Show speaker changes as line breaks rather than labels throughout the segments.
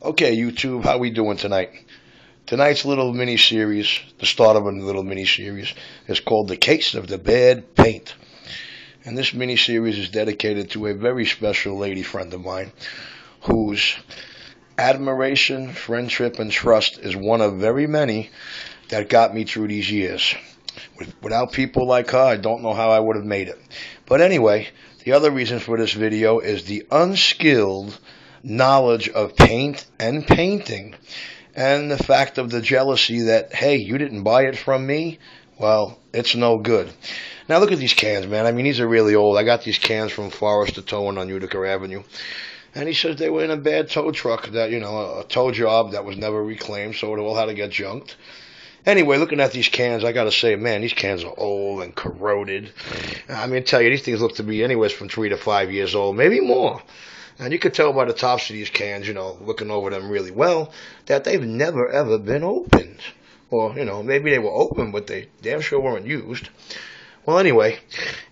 Okay, YouTube, how we doing tonight? Tonight's little mini-series, the start of a little mini-series, is called The Case of the Bad Paint. And this mini-series is dedicated to a very special lady friend of mine whose admiration, friendship, and trust is one of very many that got me through these years. Without people like her, I don't know how I would have made it. But anyway, the other reason for this video is the unskilled knowledge of paint and painting, and the fact of the jealousy that, hey, you didn't buy it from me? Well, it's no good. Now look at these cans, man. I mean, these are really old. I got these cans from Forrester Towing on Utica Avenue. And he says they were in a bad tow truck, that, a tow job that was never reclaimed, so it all had to get junked. Anyway, looking at these cans, I gotta say, man, these cans are old and corroded. I mean, I tell you, these things look to be anywhere from 3 to 5 years old, maybe more. And you could tell by the tops of these cans, looking over them really well, that they've never, ever been opened. Or, maybe they were open, but they damn sure weren't used. Well, anyway,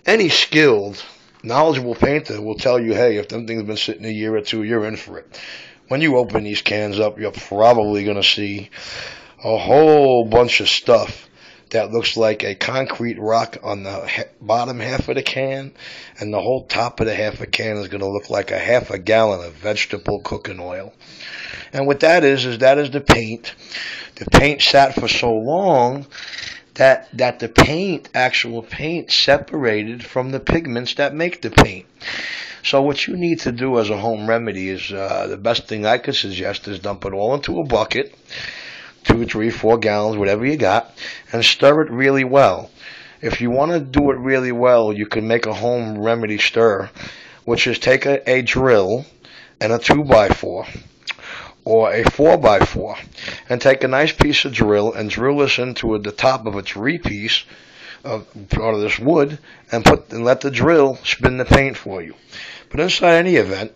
any skilled, knowledgeable painter will tell you, hey, if them things have been sitting a year or two, you're in for it. When you open these cans up, you're probably going to see a whole bunch of stuff that looks like a concrete rock on the bottom half of the can, and the whole top of the half a can is going to look like a half a gallon of vegetable cooking oil. And what that is that is the paint. The paint sat for so long that the actual paint separated from the pigments that make the paint. So what you need to do as a home remedy is, the best thing I could suggest is dump it all into a bucket, 2, 3, 4 gallons, whatever you got, and stir it really well. If you want to do it really well, you can make a home remedy stir, which is take a drill and a 2x4 or a 4x4, and take a nice piece of drill and drill this into the top of a 3-piece of part of this wood, and let the drill spin the paint for you. But inside any event,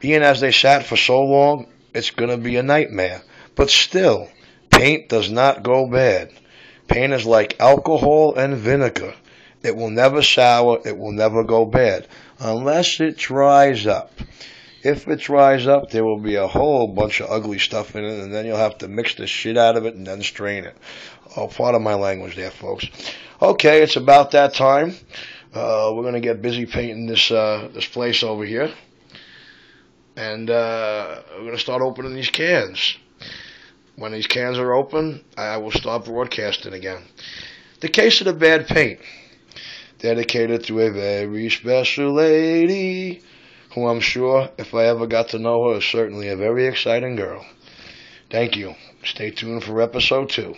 being as they sat for so long, it's going to be a nightmare. But still, paint does not go bad. Paint is like alcohol and vinegar. It will never sour. It will never go bad unless it dries up. If it dries up, there will be a whole bunch of ugly stuff in it, and then you'll have to mix the shit out of it and then strain it. Oh, part of my language there, folks. Okay, it's about that time. We're going to get busy painting this place over here. And we're going to start opening these cans. When these cans are open, I will start broadcasting again. The Case of the Bad Paint, dedicated to a very special lady, who I'm sure, if I ever got to know her, is certainly a very exciting girl. Thank you. Stay tuned for episode 2.